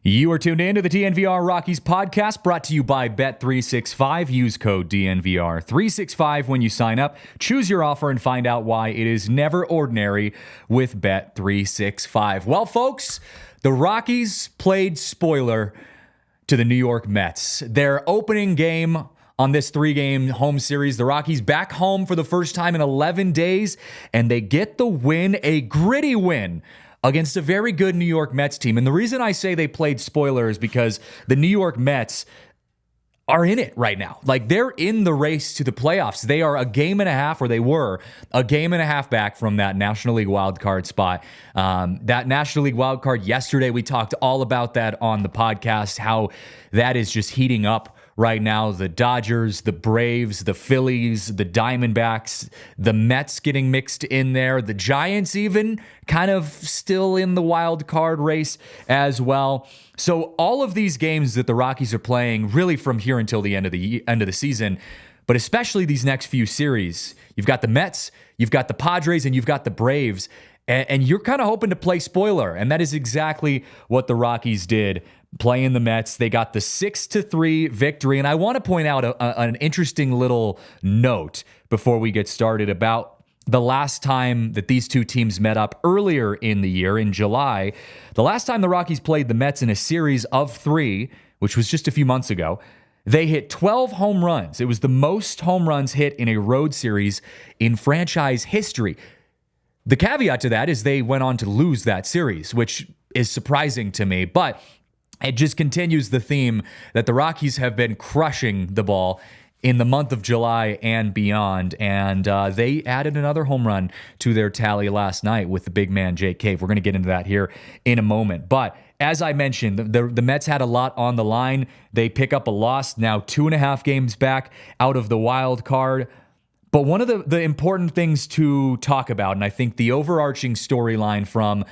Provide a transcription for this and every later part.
You are tuned in to the DNVR Rockies podcast, brought to you by Bet365. Use code DNVR365 when you sign up. Choose your offer and find out why it is never ordinary with Bet365. Well, folks, the Rockies played spoiler to the New York Mets. Their opening game on this three-game home series, the Rockies back home for the first time in 11 days, and they get the win, a gritty win against a very good New York Mets team. And the reason I say they played spoiler is because the New York Mets are in it right now. Like, they're in the race to the playoffs. They are a game and a half, or they were a game and a half back from that National League wildcard spot. That National League wildcard yesterday, we talked all about that on the podcast, how that is just heating up right now. The Dodgers, the Braves, the Phillies, the Diamondbacks, the Mets getting mixed in there, the Giants even kind of still in the wild card race as well. So all of these games that the Rockies are playing really from here until the end of the season, but especially these next few series, you've got the Mets, you've got the Padres, and you've got the Braves, and you're kind of hoping to play spoiler, and that is exactly what the Rockies did playing the Mets. They got the 6-3 victory. And I want to point out an interesting little note before we get started about the last time that these two teams met up earlier in the year, in July. The last time the Rockies played the Mets in a series of 3, which was just a few months ago, they hit 12 home runs. It was the most home runs hit in a road series in franchise history. The caveat to that is they went on to lose that series, which is surprising to me, but it just continues the theme that the Rockies have been crushing the ball in the month of July and beyond, and they added another home run to their tally last night with the big man, Jake Cave. We're going to get into that here in a moment, but as I mentioned, the Mets had a lot on the line. They pick up a loss, now 2.5 games back out of the wild card. But one of the important things to talk about, and I think the overarching storyline from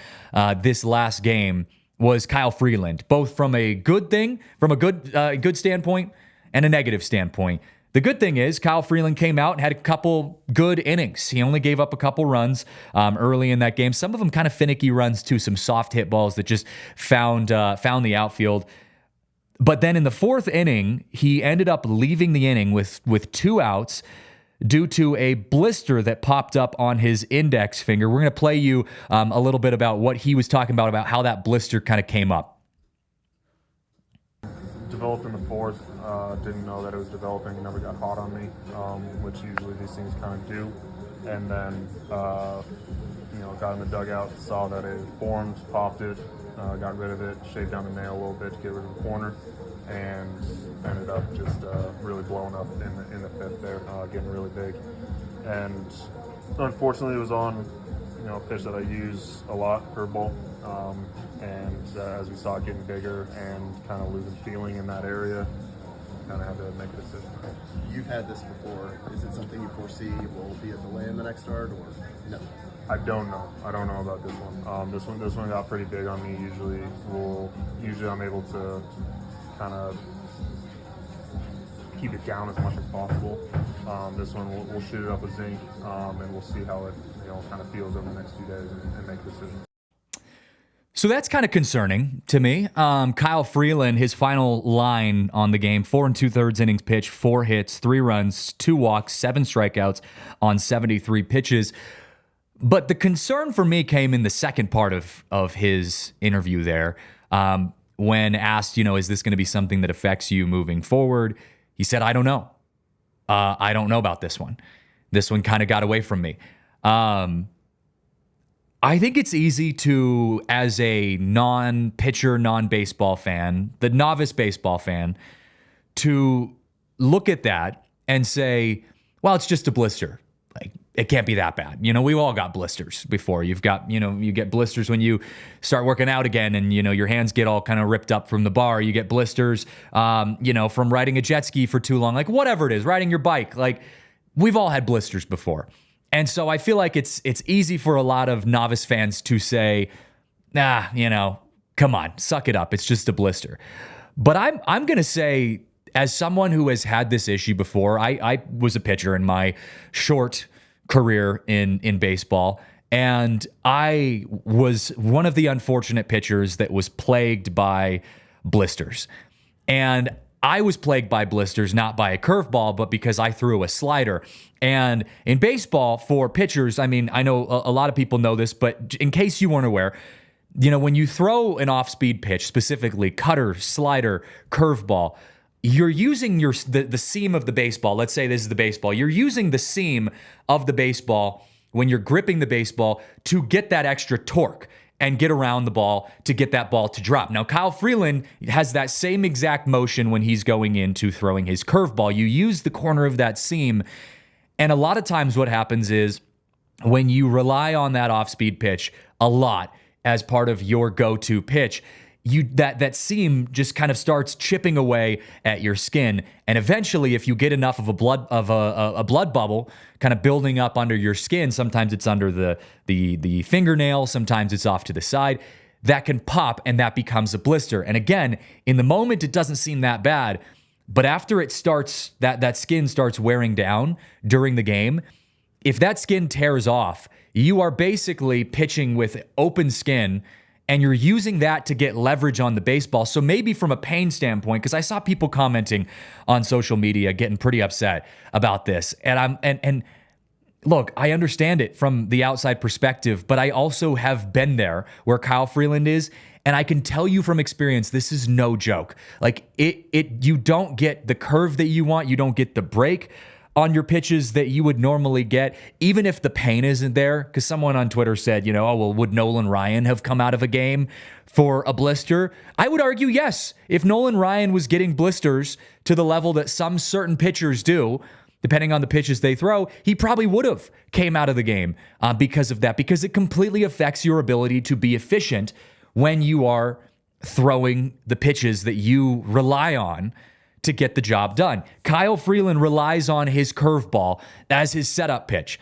this last game, was Kyle Freeland, both from a good thing, from a good standpoint, and a negative standpoint. The good thing is Kyle Freeland came out and had a couple good innings. He only gave up a couple runs early in that game. Some of them kind of finicky runs too, some soft hit balls that just found the outfield. But then in the 4th inning, he ended up leaving the inning with 2 outs due to a blister that popped up on his index finger. We're going to play you a little bit about what he was talking about how that blister kind of came up. Developed in the 4th. Didn't know that it was developing. It never got hot on me, which usually these things kind of do. And then, got in the dugout, saw that it formed, popped it, got rid of it, shaved down the nail a little bit to get rid of the corner, and ended up just really blowing up in the 5th there, getting really big. And unfortunately, it was on a pitch that I use a lot, curveball. And as we saw it getting bigger and kind of losing feeling in that area, kind of had to make a decision. You've had this before. Is it something you foresee will be a delay in the next start, or no? I don't know. I don't know about this one. This one got pretty big on me. Usually I'm able to kind of keep it down as much as possible. This one we'll shoot it up with zinc, and we'll see how it kind of feels over the next few days and make decisions. So that's kind of concerning to me. Kyle Freeland, his final line on the game, 4 2/3 innings pitched, 4 hits, 3 runs, 2 walks, 7 strikeouts on 73 pitches. But the concern for me came in the second part of his interview there. When asked, is this going to be something that affects you moving forward? He said, I don't know. I don't know about this one. This one kind of got away from me. I think it's easy to, as a non-pitcher, non-baseball fan, the novice baseball fan, to look at that and say, well, it's just a blister. Like, it can't be that bad. You know, we've all got blisters before. You've got, you get blisters when you start working out again and, your hands get all kind of ripped up from the bar. You get blisters, from riding a jet ski for too long, like whatever it is, riding your bike. Like we've all had blisters before. And so I feel like it's easy for a lot of novice fans to say, come on, suck it up. It's just a blister. But I'm going to say, as someone who has had this issue before, I was a pitcher in my short career in baseball, and I was one of the unfortunate pitchers that was plagued by blisters. And I was plagued by blisters, not by a curveball, but because I threw a slider. And in baseball, for pitchers, I mean, I know a lot of people know this, but in case you weren't aware, when you throw an off-speed pitch, specifically cutter, slider, curveball, you're using the seam of the baseball. Let's say this is the baseball. You're using the seam of the baseball when you're gripping the baseball to get that extra torque and get around the ball to get that ball to drop. Now, Kyle Freeland has that same exact motion when he's going into throwing his curveball. You use the corner of that seam, and a lot of times what happens is when you rely on that off-speed pitch a lot as part of your go-to pitch, that seam just kind of starts chipping away at your skin, and eventually, if you get enough of a blood bubble kind of building up under your skin, sometimes it's under the fingernail, sometimes it's off to the side, that can pop and that becomes a blister. And again, in the moment, it doesn't seem that bad, but after it starts, that skin starts wearing down during the game. If that skin tears off, you are basically pitching with open skin, and you're using that to get leverage on the baseball. So maybe from a pain standpoint, because I saw people commenting on social media getting pretty upset about this. And look, I understand it from the outside perspective, but I also have been there where Kyle Freeland is, and I can tell you from experience, this is no joke. Like you don't get the curve that you want, you don't get the break on your pitches that you would normally get, even if the pain isn't there. Because someone on Twitter said, would Nolan Ryan have come out of a game for a blister? I would argue yes. If Nolan Ryan was getting blisters to the level that some certain pitchers do, depending on the pitches they throw, he probably would have came out of the game because of that, because it completely affects your ability to be efficient when you are throwing the pitches that you rely on to get the job done. Kyle Freeland relies on his curveball as his setup pitch.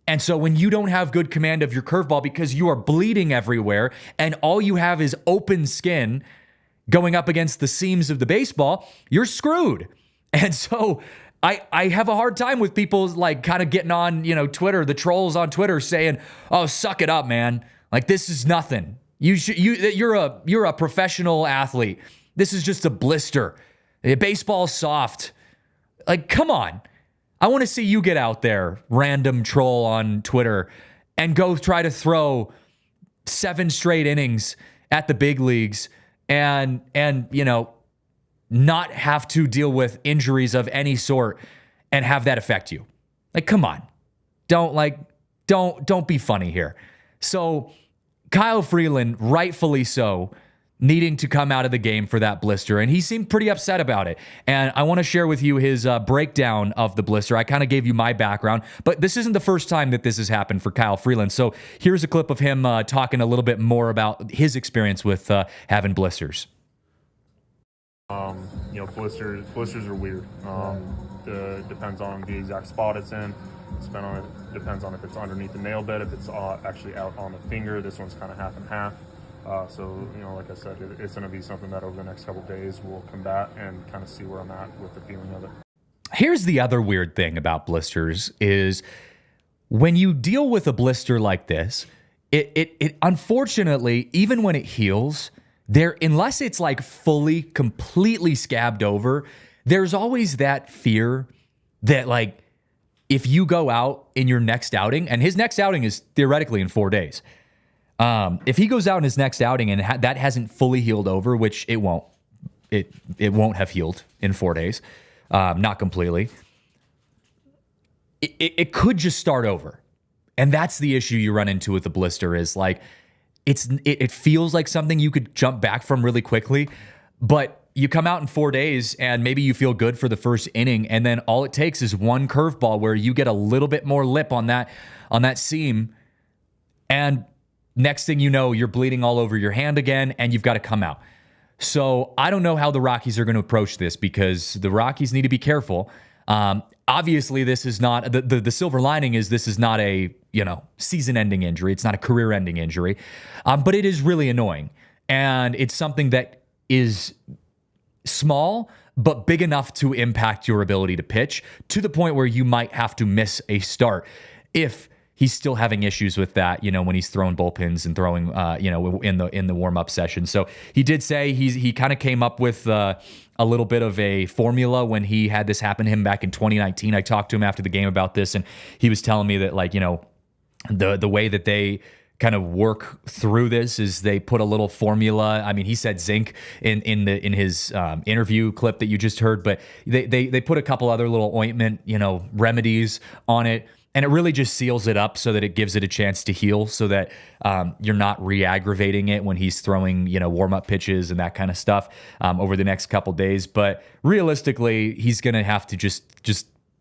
And so when you don't have good command of your curveball because you are bleeding everywhere and all you have is open skin going up against the seams of the baseball, you're screwed. And so I have a hard time with people like kind of getting on, Twitter, the trolls on Twitter saying, "Oh, suck it up, man. Like this is nothing. You're a professional athlete. This is just a blister. Baseball's soft." Like, come on. I want to see you get out there, random troll on Twitter, and go try to throw 7 straight innings at the big leagues and not have to deal with injuries of any sort and have that affect you. Like, come on. Don't be funny here. So Kyle Freeland, rightfully so, needing to come out of the game for that blister, and he seemed pretty upset about it. And I want to share with you his breakdown of the blister. I kind of gave you my background, but this isn't the first time that this has happened for Kyle Freeland. So here's a clip of him talking a little bit more about his experience with having blisters. Blisters are weird. Depends on the exact spot it's in. Depends on if it's underneath the nail bed, if it's actually out on the finger. This one's kind of half and half. Like I said, it's going to be something that over the next couple of days we'll combat and kind of see where I'm at with the feeling of it. Here's the other weird thing about blisters is when you deal with a blister like this, it unfortunately, even when it heals, unless it's like fully, completely scabbed over, there's always that fear that like if you go out in your next outing, and his next outing is theoretically in 4 days, if he goes out in his next outing and that hasn't fully healed over, which it won't, it won't have healed in 4 days, not completely, it could just start over. And that's the issue you run into with the blister is like, it feels like something you could jump back from really quickly, but you come out in 4 days and maybe you feel good for the first inning, and then all it takes is one curveball where you get a little bit more lip on that seam, and next thing you know, you're bleeding all over your hand again, and you've got to come out. So I don't know how the Rockies are going to approach this, because the Rockies need to be careful. Obviously, this is not the silver lining is this is not a season-ending injury. It's not a career-ending injury, but it is really annoying, and it's something that is small but big enough to impact your ability to pitch, to the point where you might have to miss a start if he's still having issues with that, when he's throwing bullpens and throwing, in the warm-up session. So he did say he kind of came up with a little bit of a formula when he had this happen to him back in 2019. I talked to him after the game about this, and he was telling me that, the way that they kind of work through this is they put a little formula. I mean, he said zinc in his interview clip that you just heard, but they put a couple other little ointment, remedies on it. And it really just seals it up so that it gives it a chance to heal, so that you're not re-aggravating it when he's throwing, warm-up pitches and that kind of stuff over the next couple days. But realistically, he's going to have to just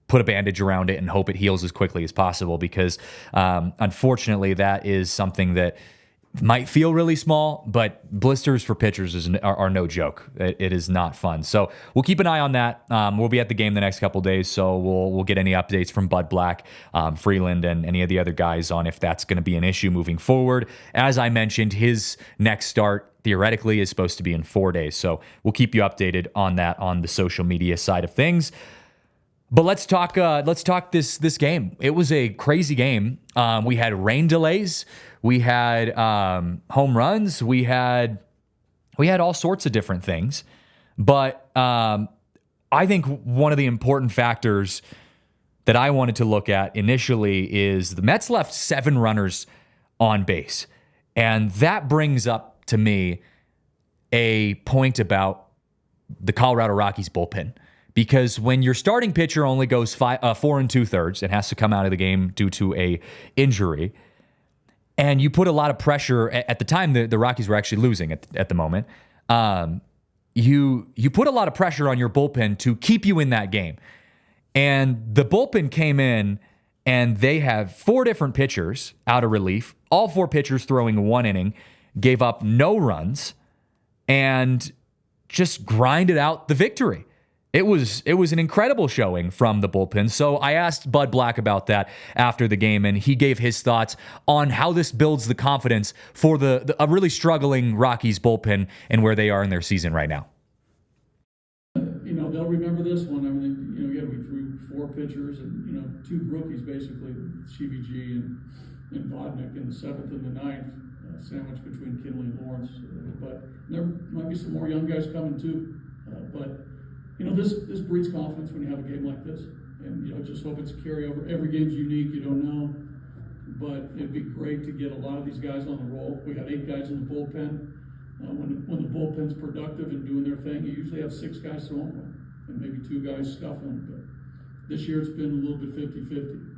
put a bandage around it and hope it heals as quickly as possible, because unfortunately, that is something that might feel really small, but blisters for pitchers are no joke. It is not fun. So we'll keep an eye on that. We'll be at the game the next couple days, so we'll get any updates from Bud Black, Freeland, and any of the other guys on if that's going to be an issue moving forward. As I mentioned, his next start theoretically is supposed to be in 4 days, so we'll keep you updated on that on the social media side of things. But let's talk this game. It was a crazy game. We had rain delays. We had home runs. We had all sorts of different things. But I think one of the important factors that I wanted to look at initially is the Mets left 7 runners on base. And that brings up to me a point about the Colorado Rockies bullpen. Because when your starting pitcher only goes 4 2/3 and has to come out of the game due to a injury, and you put a lot of pressure at the time, the Rockies were actually losing at the moment. You put a lot of pressure on your bullpen to keep you in that game, and the bullpen came in, and they have 4 different pitchers out of relief. All 4 pitchers throwing 1 inning, gave up no runs, and just grinded out the victory. It was an incredible showing from the bullpen. So I asked Bud Black about that after the game, and he gave his thoughts on how this builds the confidence for a really struggling Rockies bullpen and where they are in their season right now. They'll remember this one. I mean, again, we threw 4 pitchers and 2 rookies basically, CVG and Vodnik in the 7th and the 9th, sandwiched between Kinley and Lawrence. But there might be some more young guys coming too. This breeds confidence when you have a game like this, and just hope it's a carryover. Every game's unique, you don't know, but it'd be great to get a lot of these guys on the roll. We got 8 guys in the bullpen. When the bullpen's productive and doing their thing, you usually have 6 guys throwing one, and maybe 2 guys scuffling. But this year it's been a little bit 50-50.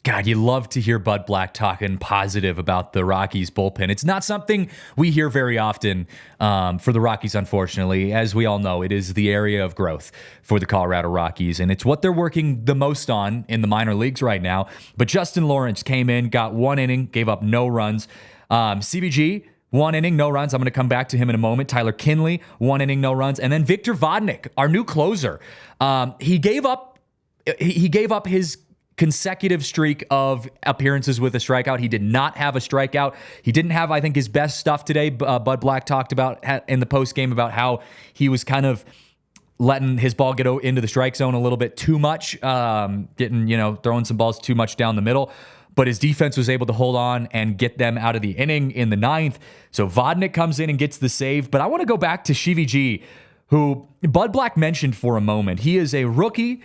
God, you love to hear Bud Black talking positive about the Rockies bullpen. It's not something we hear very often for the Rockies, unfortunately. As we all know, it is the area of growth for the Colorado Rockies, and it's what they're working the most on in the minor leagues right now. But Justin Lawrence came in, got 1 inning, gave up no runs. CBG, 1 inning, no runs. I'm going to come back to him in a moment. Tyler Kinley, 1 inning, no runs. And then Victor Vodnik, our new closer. He gave up his consecutive streak of appearances with a strikeout. He did not have a strikeout. He didn't have, I think, his best stuff today. Bud Black talked about in the post game about how he was kind of letting his ball get into the strike zone a little bit too much, throwing some balls too much down the middle. But his defense was able to hold on and get them out of the inning in the 9th. So Vodnik comes in and gets the save. But I want to go back to CVG, who Bud Black mentioned for a moment. He is a rookie.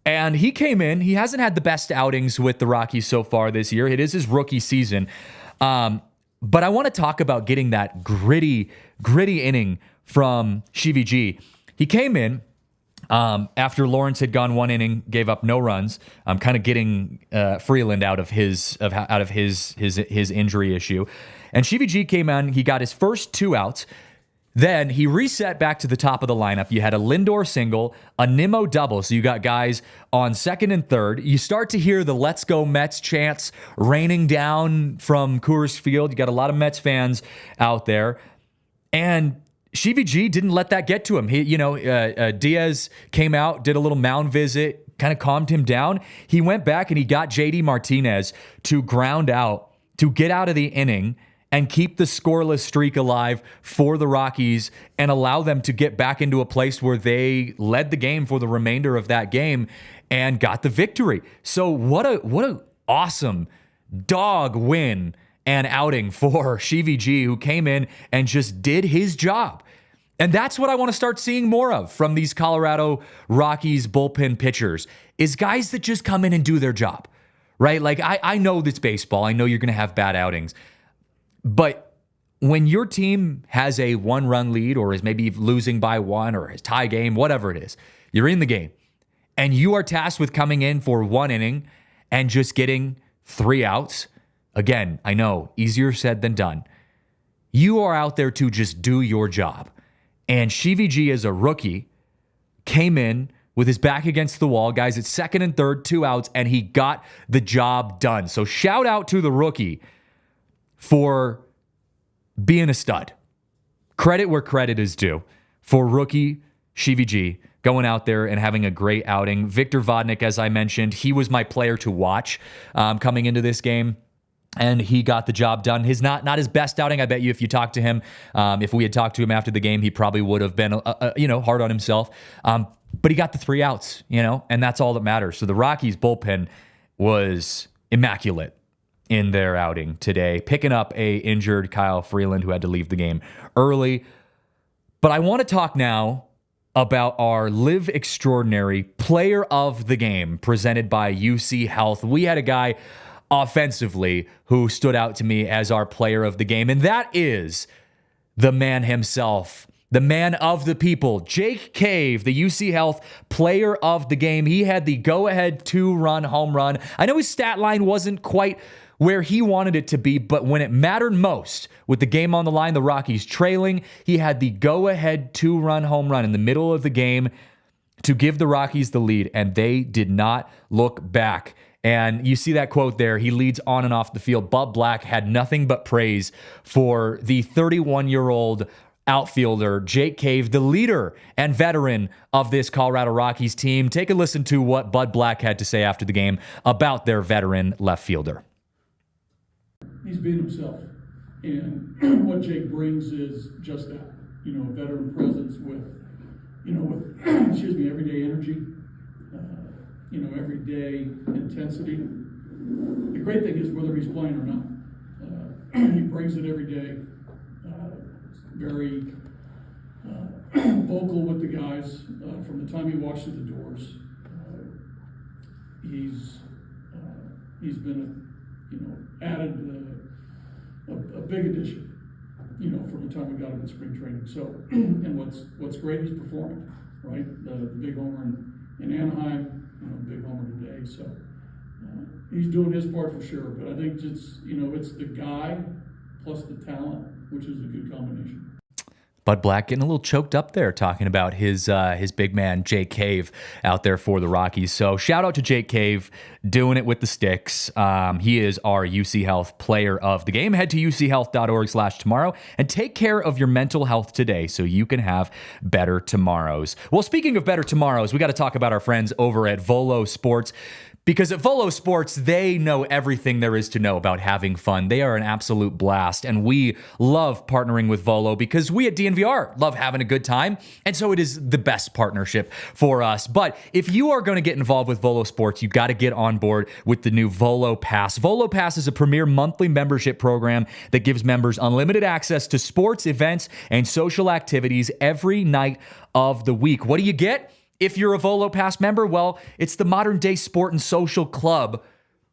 And he came in. He hasn't had the best outings with the Rockies so far this year. It is his rookie season. But I want to talk about getting that gritty inning from CVG. He came in after Lawrence had gone 1 inning, gave up no runs. Kind of getting Freeland out of his injury issue. And CVG came in. He got his first 2 outs. Then he reset back to the top of the lineup. You had a Lindor single, a Nimmo double. So you got guys on second and third. You start to hear the Let's Go Mets chants raining down from Coors Field. You got a lot of Mets fans out there. And Chevy G didn't let that get to him. Diaz came out, did a little mound visit, kind of calmed him down. He went back and he got JD Martinez to ground out, to get out of the inning and keep the scoreless streak alive for the Rockies and allow them to get back into a place where they led the game for the remainder of that game and got the victory. So what a awesome dog win and outing for Chevy G, who came in and just did his job. And that's what I want to start seeing more of from these Colorado Rockies bullpen pitchers, is guys that just come in and do their job, right? Like, I know that's baseball. I know you're going to have bad outings. But when your team has a one-run lead or is maybe losing by one or a tie game, whatever it is, you're in the game, and you are tasked with coming in for one inning and just getting 3 outs. Again, I know, easier said than done. You are out there to just do your job. And Chevy G, as a rookie, came in with his back against the wall, guys at second and third, 2 outs, and he got the job done. So shout out to the rookie for being a stud. Credit where credit is due for rookie Chevy G going out there and having a great outing. Victor Vodnik, as I mentioned, he was my player to watch coming into this game. And he got the job done. His not his best outing. I bet you if you talked to him, if we had talked to him after the game, he probably would have been, hard on himself. But he got the 3 outs, and that's all that matters. So the Rockies bullpen was immaculate in their outing today, picking up a injured Kyle Freeland who had to leave the game early. But I want to talk now about our Live Extraordinary Player of the Game presented by UC Health. We had a guy offensively who stood out to me as our player of the game, and that is the man himself, the man of the people, Jake Cave, the UC Health player of the game. He had the go-ahead 2-run home run. I know his stat line wasn't quite where he wanted it to be, but when it mattered most, with the game on the line, the Rockies trailing, he had the go-ahead 2-run home run in the middle of the game to give the Rockies the lead, and they did not look back. And you see that quote there, he leads on and off the field. Bud Black had nothing but praise for the 31-year-old outfielder, Jake Cave, the leader and veteran of this Colorado Rockies team. Take a listen to what Bud Black had to say after the game about their veteran left fielder. He's being himself. And what Jake brings is just that, veteran presence with everyday energy. Everyday intensity. The great thing is whether he's playing or not, he brings it every day. Very vocal with the guys from the time he walks through the doors. He's been added a big addition, from the time we got him in spring training. So, and what's great, he's performing, right? The big homer in Anaheim. Big homer today, so he's doing his part for sure. But I think it's the guy plus the talent, which is a good combination. Bud Black getting a little choked up there talking about his big man, Jake Cave, out there for the Rockies. So shout out to Jake Cave doing it with the sticks. He is our UC Health player of the game. Head to uchealth.org/tomorrow and take care of your mental health today so you can have better tomorrows. Well, speaking of better tomorrows, we got to talk about our friends over at Volo Sports. Because at Volo Sports, they know everything there is to know about having fun. They are an absolute blast, and we love partnering with Volo because we at DNVR love having a good time, and so it is the best partnership for us. But if you are going to get involved with Volo Sports, you got to get on board with the new Volo Pass. Volo Pass is a premier monthly membership program that gives members unlimited access to sports, events, and social activities every night of the week. What do you get? If you're a Volo Pass member, well, it's the modern day sport and social club,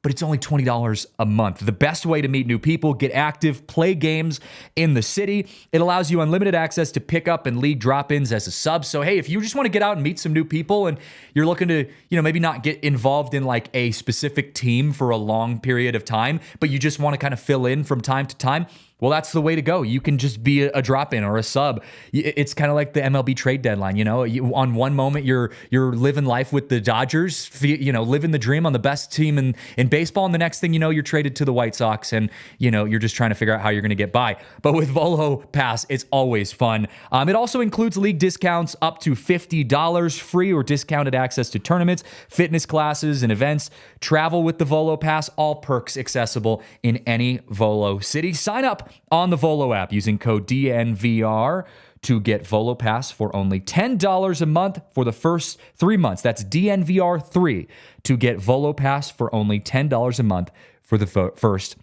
but it's only $20 a month. The best way to meet new people, get active, play games in the city. It allows you unlimited access to pick up and league drop-ins as a sub. So, hey, if you just want to get out and meet some new people and you're looking to, maybe not get involved in like a specific team for a long period of time, but you just want to kind of fill in from time to time, well, that's the way to go. You can just be a drop-in or a sub. It's kind of like the MLB trade deadline. On one moment you're living life with the Dodgers, living the dream on the best team in baseball, and the next thing you know, you're traded to the White Sox, and you're just trying to figure out how you're going to get by. But with Volo Pass, it's always fun. It also includes league discounts up to $50, free or discounted access to tournaments, fitness classes, and events. Travel with the Volo Pass, all perks accessible in any Volo city. Sign up on the Volo app using code DNVR to get Volo Pass for only $10 a month for the first 3 months. That's DNVR3 to get Volo Pass for only $10 a month for the first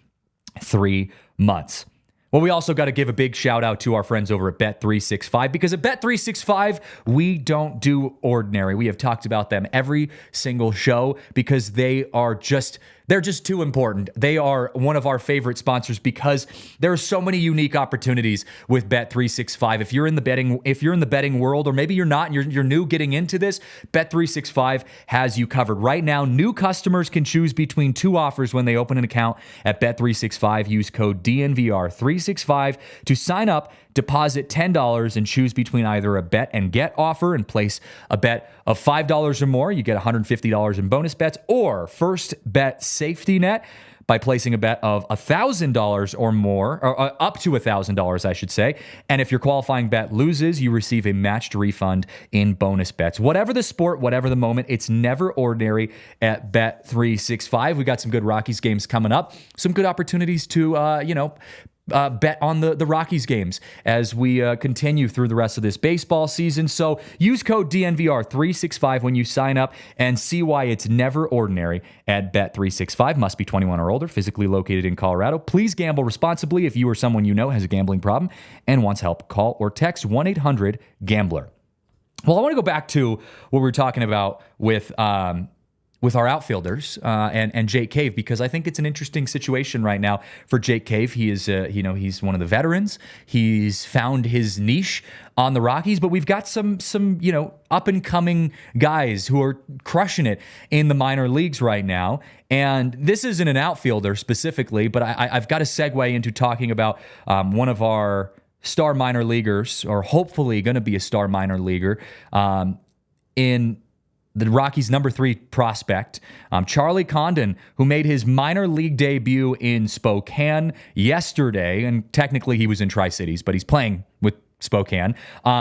3 months. Well, we also got to give a big shout out to our friends over at Bet365, because at Bet365, we don't do ordinary. We have talked about them every single show because they're just too important. They are one of our favorite sponsors because there are so many unique opportunities with Bet365. If you're in the betting world, or maybe you're not and you're new getting into this, Bet365 has you covered. Right now, new customers can choose between 2 offers when they open an account at Bet365. Use code DNVR365 to sign up, deposit $10, and choose between either a bet and get offer and place a bet of $5 or more. You get $150 in bonus bets, or first bet safety net by placing a bet of $1,000 or more, or up to $1,000, I should say. And if your qualifying bet loses, you receive a matched refund in bonus bets. Whatever the sport, whatever the moment, it's never ordinary at Bet365. We got some good Rockies games coming up, some good opportunities to, bet on the Rockies games as we continue through the rest of this baseball season. So use code DNVR365 when you sign up and see why it's never ordinary at Bet365. Must be 21 or older, physically located in Colorado. Please gamble responsibly. If you or someone you know has a gambling problem and wants help, call or text 1-800-GAMBLER. Well, I want to go back to what we were talking about with our outfielders and Jake Cave, because I think it's an interesting situation right now for Jake Cave. He is, he's one of the veterans. He's found his niche on the Rockies, but we've got some up and coming guys who are crushing it in the minor leagues right now. And this isn't an outfielder specifically, but I've got to segue into talking about one of our star minor leaguers, or hopefully going to be a star minor leaguer in the Rockies' number 3 prospect, Charlie Condon, who made his minor league debut in Spokane yesterday. And technically he was in Tri-Cities, but he's playing with Spokane.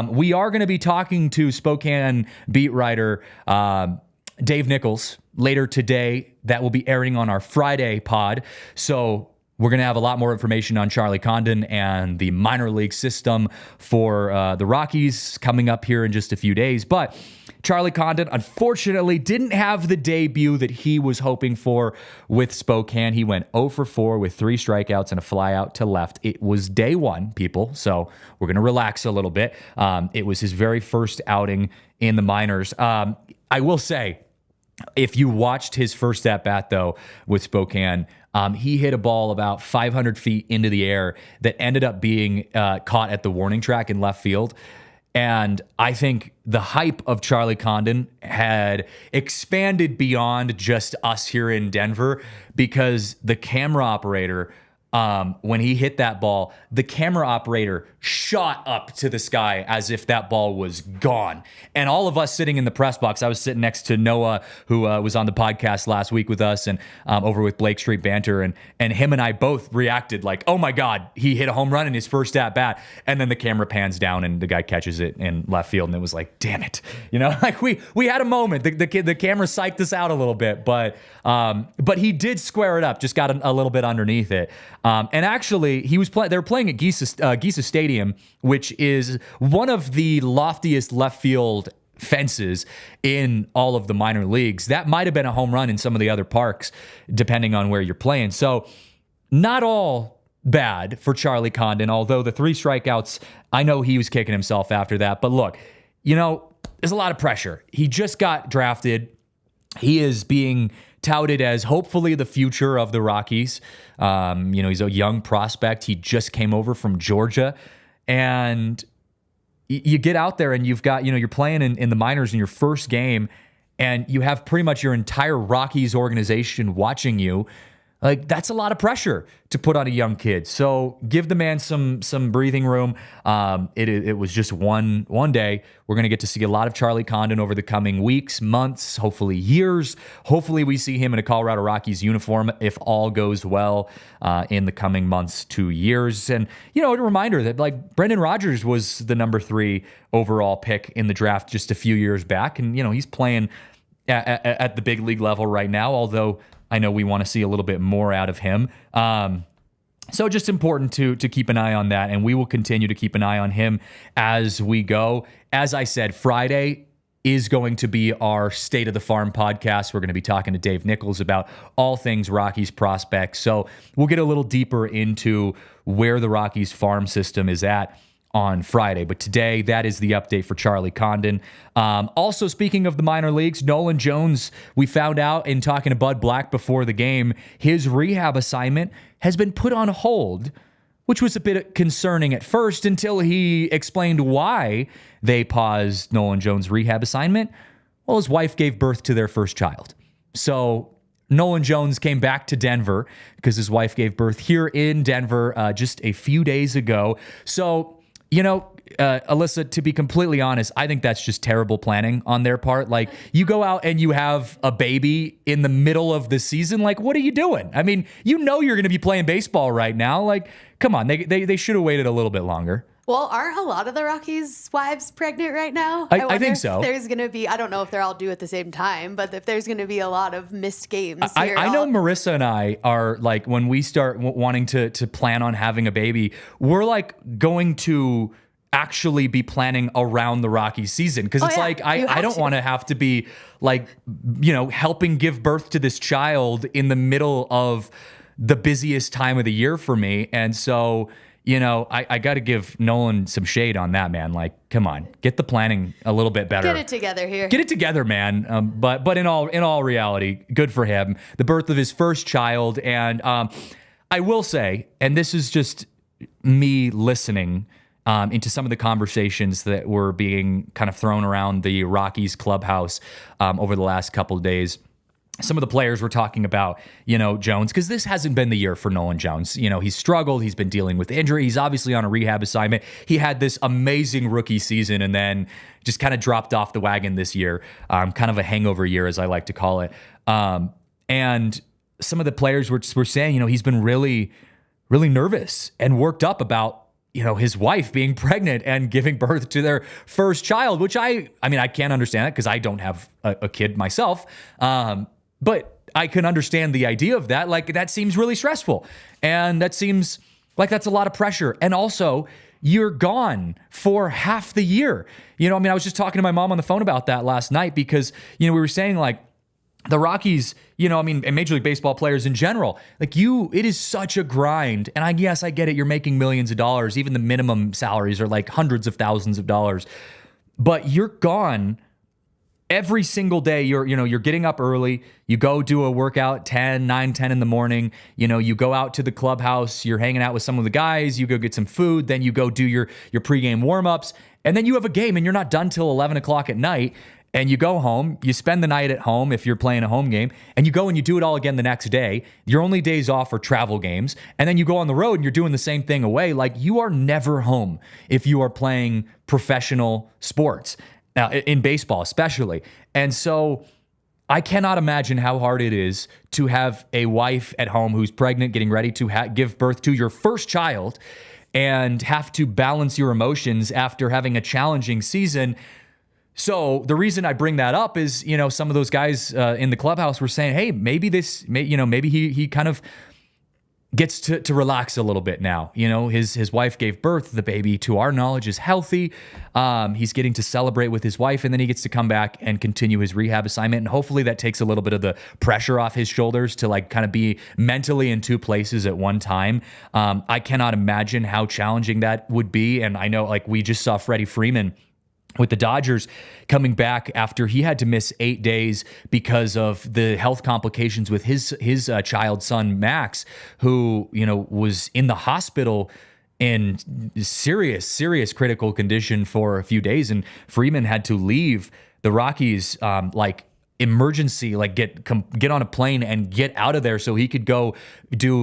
We are going to be talking to Spokane beat writer Dave Nichols later today. That will be airing on our Friday pod. So we're going to have a lot more information on Charlie Condon and the minor league system for the Rockies coming up here in just a few days. But Charlie Condon, unfortunately, didn't have the debut that he was hoping for with Spokane. He went 0 for 4 with 3 strikeouts and a flyout to left. It was day 1, people, so we're going to relax a little bit. It was his very first outing in the minors. I will say, if you watched his first at-bat, though, with Spokane, he hit a ball about 500 feet into the air that ended up being caught at the warning track in left field. And I think the hype of Charlie Condon had expanded beyond just us here in Denver, because the camera operator, when he hit that ball, the camera operator shot up to the sky as if that ball was gone. And all of us sitting in the press box, I was sitting next to Noah, who was on the podcast last week with us, and over with Blake Street Banter, and him and I both reacted like, oh my God, he hit a home run in his first at bat. And then the camera pans down and the guy catches it in left field, and it was like, damn it. Like we had a moment. The camera psyched us out a little bit, but he did square it up, just got a little bit underneath it. And actually, they were playing at Gisa Stadium, which is one of the loftiest left field fences in all of the minor leagues. That might have been a home run in some of the other parks, depending on where you're playing. So not all bad for Charlie Condon, although the 3 strikeouts, I know he was kicking himself after that. But look, there's a lot of pressure. He just got drafted. He is being touted as hopefully the future of the Rockies. He's a young prospect. He just came over from Georgia. And you get out there and you've got, you're playing in the minors in your first game, and you have pretty much your entire Rockies organization watching you. Like, that's a lot of pressure to put on a young kid. So give the man some breathing room. It was just one day. We're going to get to see a lot of Charlie Condon over the coming weeks, months, hopefully years. Hopefully we see him in a Colorado Rockies uniform if all goes well in the coming months to years. And, a reminder that, like, Brendan Rodgers was the number 3 overall pick in the draft just a few years back. And, he's playing at the big league level right now, although I know we want to see a little bit more out of him. So just important to keep an eye on that, and we will continue to keep an eye on him as we go. As I said, Friday is going to be our State of the Farm podcast. We're going to be talking to Dave Nichols about all things Rockies prospects. So we'll get a little deeper into where the Rockies farm system is at on Friday. But today, that is the update for Charlie Condon. Also, speaking of the minor leagues, Nolan Jones, we found out in talking to Bud Black before the game, his rehab assignment has been put on hold, which was a bit concerning at first until he explained why they paused Nolan Jones' rehab assignment. Well, his wife gave birth to their first child. So Nolan Jones came back to Denver because his wife gave birth here in Denver just a few days ago. So, Alyssa, to be completely honest, I think that's just terrible planning on their part. Like, you go out and you have a baby in the middle of the season. Like, what are you doing? I mean, you're going to be playing baseball right now. Like, come on, they should have waited a little bit longer. Well, aren't a lot of the Rockies' wives pregnant right now? I think so. There's going to be, I don't know if they're all due at the same time, but if there's going to be a lot of missed games here. I know Marissa and I are, like, when we start wanting to plan on having a baby, we're like going to actually be planning around the Rockies season. Because it's like, I don't want to have to be like, helping give birth to this child in the middle of the busiest time of the year for me. And so, I got to give Nolan some shade on that, man. Like, come on, get the planning a little bit better. Get it together here. Get it together, man. But in all reality, good for him. The birth of his first child, and I will say, and this is just me listening into some of the conversations that were being kind of thrown around the Rockies clubhouse over the last couple of days. Some of the players were talking about, Jones, because this hasn't been the year for Nolan Jones. He's struggled. He's been dealing with injury. He's obviously on a rehab assignment. He had this amazing rookie season and then just kind of dropped off the wagon this year, kind of a hangover year, as I like to call it. And some of the players were saying, he's been really, really nervous and worked up about, his wife being pregnant and giving birth to their first child, which I can't understand it because I don't have a kid myself. But I can understand the idea of that. Like, that seems really stressful. And that seems like that's a lot of pressure. And also, you're gone for half the year. I was just talking to my mom on the phone about that last night because, we were saying, like, the Rockies, and Major League Baseball players in general, like, it is such a grind. And I get it. You're making millions of dollars. Even the minimum salaries are like hundreds of thousands of dollars. But you're gone every single day. You're getting up early. You go do a workout 9, 10 in the morning. You go out to the clubhouse. You're hanging out with some of the guys. You go get some food. Then you go do your pregame warmups. And then you have a game and you're not done till 11 o'clock at night. And you go home, you spend the night at home if you're playing a home game, and you go and you do it all again the next day. Your only days off are travel games. And then you go on the road and you're doing the same thing away. Like, you are never home if you are playing professional sports. Now, in baseball especially. And so I cannot imagine how hard it is to have a wife at home who's pregnant, getting ready to give birth to your first child, and have to balance your emotions after having a challenging season. So the reason I bring that up is, some of those guys in the clubhouse were saying, hey, maybe he kind of gets to relax a little bit now. His wife gave birth. The baby, to our knowledge, is healthy. He's getting to celebrate with his wife, and then he gets to come back and continue his rehab assignment. And hopefully that takes a little bit of the pressure off his shoulders to, like, kind of be mentally in two places at one time. I cannot imagine how challenging that would be. And I know, like, we just saw Freddie Freeman with the Dodgers coming back after he had to miss 8 days because of the health complications with his child son, Max, who, was in the hospital in serious critical condition for a few days. And Freeman had to leave the Rockies, emergency, like get on a plane and get out of there so he could go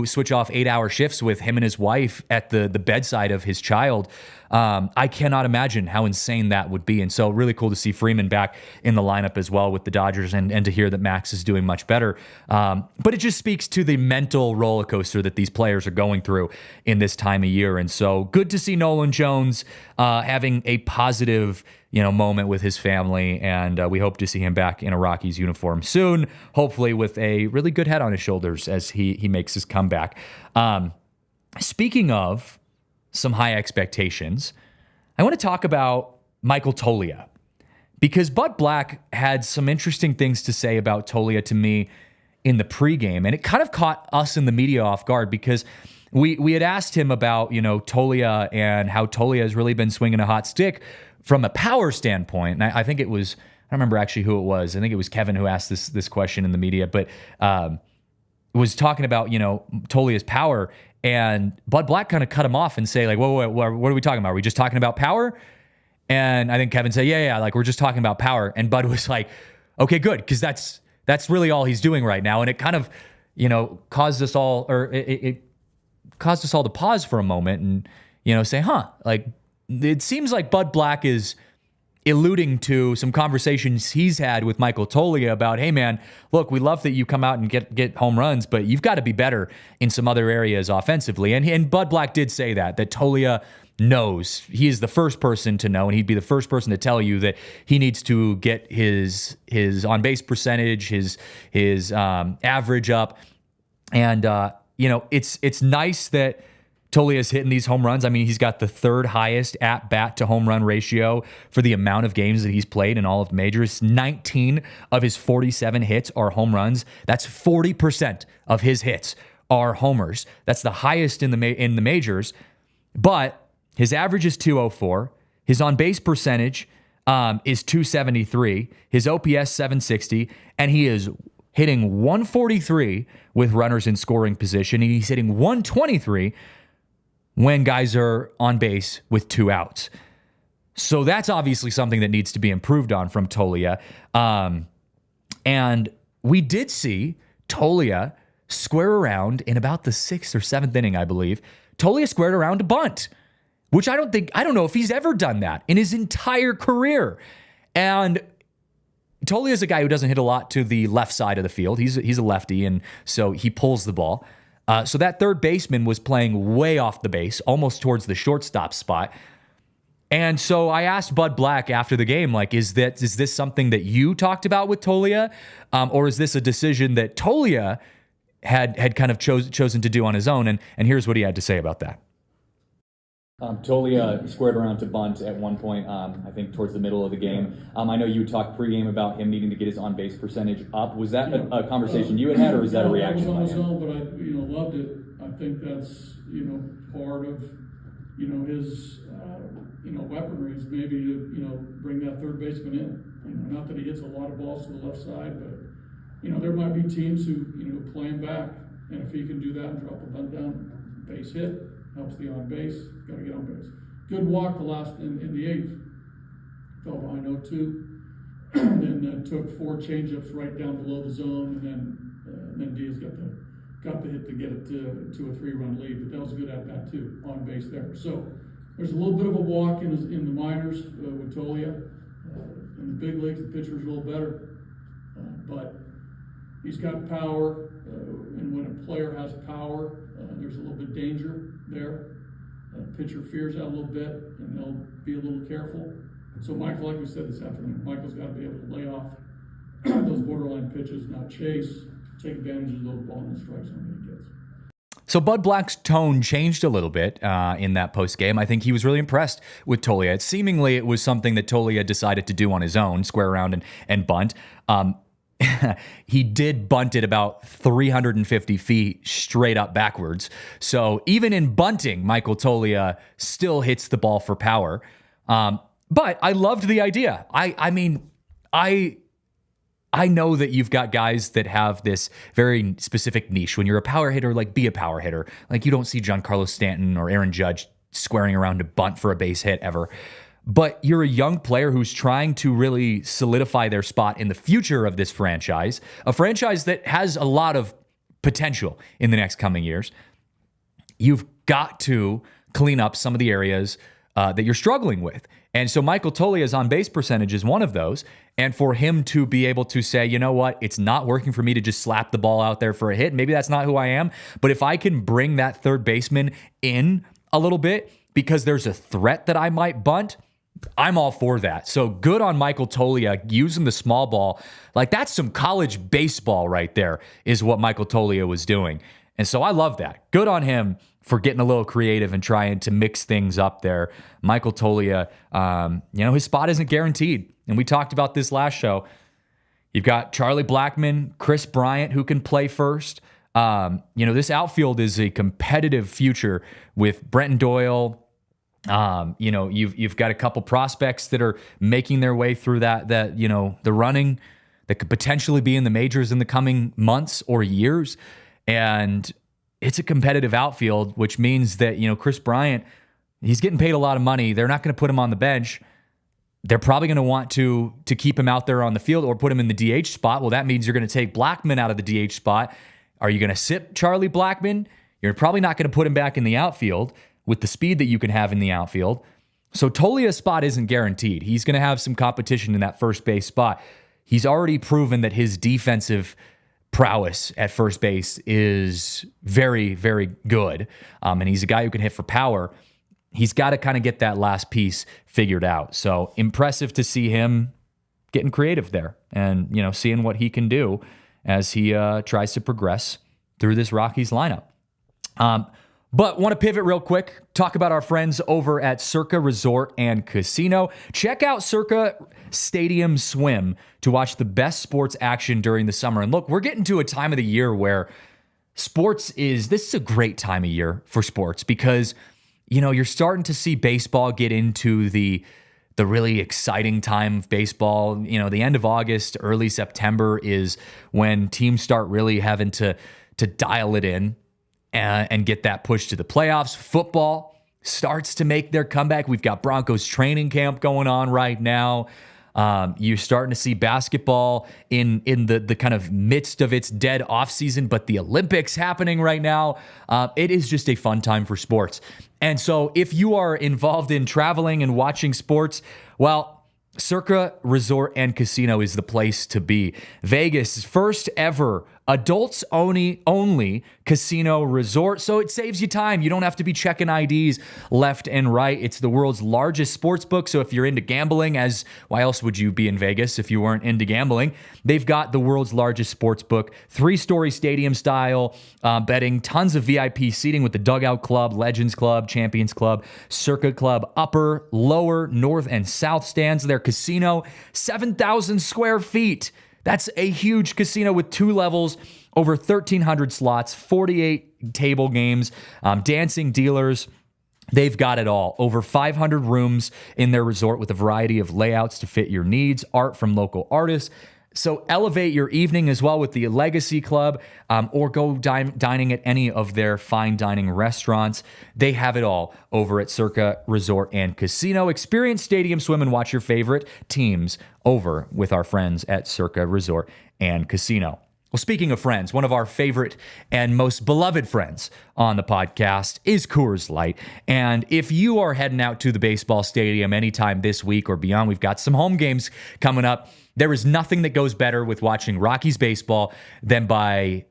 switch off 8-hour shifts with him and his wife at the bedside of his child. I cannot imagine how insane that would be. And so really cool to see Freeman back in the lineup as well with the Dodgers, and to hear that Max is doing much better. But it just speaks to the mental roller coaster that these players are going through in this time of year. And so good to see Nolan Jones having a positive moment with his family, and we hope to see him back in a Rockies uniform soon, hopefully with a really good head on his shoulders as he makes his comeback. Speaking of some high expectations, I want to talk about Michael Toglia, because Bud Black had some interesting things to say about Toglia to me in the pregame, and it kind of caught us in the media off guard, because we had asked him about Toglia and how Toglia has really been swinging a hot stick from a power standpoint. And I think it was, I don't remember actually who it was. I think it was Kevin who asked this question in the media, but was talking about Toglia's power. And Bud Black kind of cut him off and say, like, whoa, what are we talking about? Are we just talking about power? And I think Kevin said, yeah, like, we're just talking about power. And Bud was like, okay, good, because that's really all he's doing right now. And it kind of, caused us all, or it caused us all to pause for a moment and, say, like, it seems like Bud Black is alluding to some conversations he's had with Michael Toglia about, hey man, look, we love that you come out and get home runs, but you've got to be better in some other areas offensively. And Bud Black did say that Toglia knows. He is the first person to know, and he'd be the first person to tell you that he needs to get his on base percentage, his average up. And it's nice that Toglia's hitting these home runs. I mean, he's got the third highest at-bat to home run ratio for the amount of games that he's played in all of the majors. 19 of his 47 hits are home runs. That's 40% of his hits are homers. That's the highest in the majors. But his average is 204. His on-base percentage is 273. His OPS 760, and he is hitting 143 with runners in scoring position, and he's hitting 123 when guys are on base with 2 outs. So that's obviously something that needs to be improved on from Toglia. And we did see Toglia square around in about the 6th or 7th inning, I believe. Toglia squared around a bunt, which I don't know if he's ever done that in his entire career. And Toglia is a guy who doesn't hit a lot to the left side of the field. He's a lefty, and so he pulls the ball. So that third baseman was playing way off the base, almost towards the shortstop spot. And so I asked Bud Black after the game, like, is this something that you talked about with Toglia? Or is this a decision that Toglia had kind of chosen to do on his own? And here's what he had to say about that. Toglia squared around to bunt at one point, I think towards the middle of the game. I know you talked pregame about him needing to get his on-base percentage up. Was that a conversation you had, or is that a reaction? I was on his own, but I loved it. I think that's part of his weaponry is maybe to bring that third baseman in. Not that he hits a lot of balls to the left side, but there might be teams who play him back, and if he can do that and drop a bunt down, base hit. Helps the on base. Got to get on base. Good walk the last in the 8th. Fell behind 0-2. Then took 4 changeups right down below the zone, and then Diaz got the hit to get it to a 3-run lead. But that was a good at bat too, on base there. So there's a little bit of a walk in the minors with Toglia. In the big leagues, the pitcher's a little better, but he's got power, and when a player has power, there's a little bit of danger there. Pitcher fears that a little bit, and they'll be a little careful. So Michael, like we said this afternoon, Michael's got to be able to lay off those borderline pitches, not chase, take advantage of those ball and strikes when he gets. So Bud Black's tone changed a little bit in that post game. I think he was really impressed with Toglia. Seemingly, it was something that Toglia decided to do on his own, square around and bunt. He did bunt it about 350 feet straight up backwards. So even in bunting, Michael Toglia still hits the ball for power. But I loved the idea. I mean, I know that you've got guys that have this very specific niche. When you're a power hitter, like, be a power hitter. Like, you don't see Giancarlo Stanton or Aaron Judge squaring around to bunt for a base hit ever. but you're a young player who's trying to really solidify their spot in the future of this franchise, a franchise that has a lot of potential in the next coming years. You've got to clean up some of the areas that you're struggling with. And so Michael Toglia's on-base percentage is one of those. And for him to be able to say, you know what, it's not working for me to just slap the ball out there for a hit. Maybe that's not who I am. But if I can bring that third baseman in a little bit because there's a threat that I might bunt, I'm all for that. So good on Michael Toglia using the small ball. Like, that's some college baseball right there is what Michael Toglia was doing. And so I love that. Good on him for getting a little creative and trying to mix things up there. Michael Toglia, his spot isn't guaranteed. And we talked about this last show. You've got Charlie Blackmon, Chris Bryant, who can play first. This outfield is a competitive future with Brenton Doyle. You've got a couple prospects that are making their way through the running that could potentially be in the majors in the coming months or years. And it's a competitive outfield, which means that, Chris Bryant, he's getting paid a lot of money. They're not going to put him on the bench. They're probably going to want to keep him out there on the field or put him in the DH spot. Well, that means you're going to take Blackmon out of the DH spot. Are you going to sit Charlie Blackmon? You're probably not going to put him back in the outfield with the speed that you can have in the outfield. So Toglia's spot isn't guaranteed. He's going to have some competition in that first base spot. He's already proven that his defensive prowess at first base is very, very good. And he's a guy who can hit for power. He's got to kind of get that last piece figured out. So impressive to see him getting creative there and, seeing what he can do as he tries to progress through this Rockies lineup. But want to pivot real quick, talk about our friends over at Circa Resort and Casino. Check out Circa Stadium Swim to watch the best sports action during the summer. And look, we're getting to a time of the year where this is a great time of year for sports because, you're starting to see baseball get into the really exciting time of baseball. The end of August, early September is when teams start really having to dial it in and get that push to the playoffs. Football starts to make their comeback. We've got Broncos training camp going on right now. You're starting to see basketball in the kind of midst of its dead offseason, but the Olympics happening right now. It is just a fun time for sports. And so if you are involved in traveling and watching sports, well, Circa Resort and Casino is the place to be. Vegas' first ever adults only casino resort, so it saves you time. You don't have to be checking IDs left and right. It's the world's largest sports book, so if you're into gambling, why else would you be in Vegas if you weren't into gambling? They've got the world's largest sports book, 3-story stadium style betting, tons of VIP seating with the Dugout Club, Legends Club, Champions Club, Circa Club, upper, lower, north, and south stands. Their casino, 7,000 square feet. That's a huge casino with 2 levels, over 1,300 slots, 48 table games, dancing dealers. They've got it all. Over 500 rooms in their resort with a variety of layouts to fit your needs, art from local artists. So elevate your evening as well with the Legacy Club or go dining at any of their fine dining restaurants. They have it all over at Circa Resort and Casino. Experience Stadium Swim and watch your favorite teams over with our friends at Circa Resort and Casino. Well, speaking of friends, one of our favorite and most beloved friends on the podcast is Coors Light. And if you are heading out to the baseball stadium anytime this week or beyond, we've got some home games coming up. There is nothing that goes better with watching Rockies baseball than by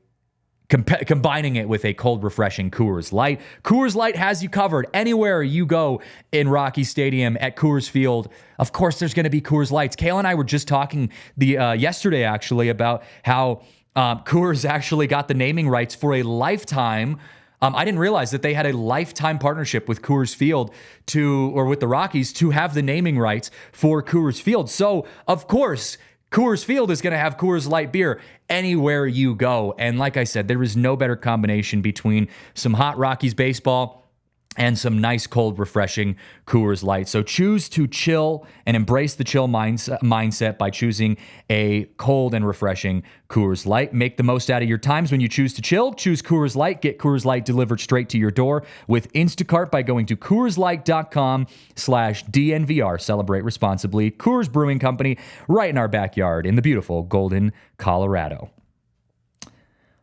combining it with a cold, refreshing Coors Light. Coors Light has you covered anywhere you go in Rocky Stadium at Coors Field. Of course, there's going to be Coors Lights. Kale and I were just talking yesterday, actually, about how Coors actually got the naming rights for a lifetime. I didn't realize that they had a lifetime partnership with Coors Field with the Rockies to have the naming rights for Coors Field. So, of course, Coors Field is going to have Coors Light beer anywhere you go. And like I said, there is no better combination between some hot Rockies baseball and some nice, cold, refreshing Coors Light. So choose to chill and embrace the chill mindset by choosing a cold and refreshing Coors Light. Make the most out of your times when you choose to chill. Choose Coors Light. Get Coors Light delivered straight to your door with Instacart by going to CoorsLight.com/DNVR. Celebrate responsibly. Coors Brewing Company, right in our backyard in the beautiful Golden, Colorado.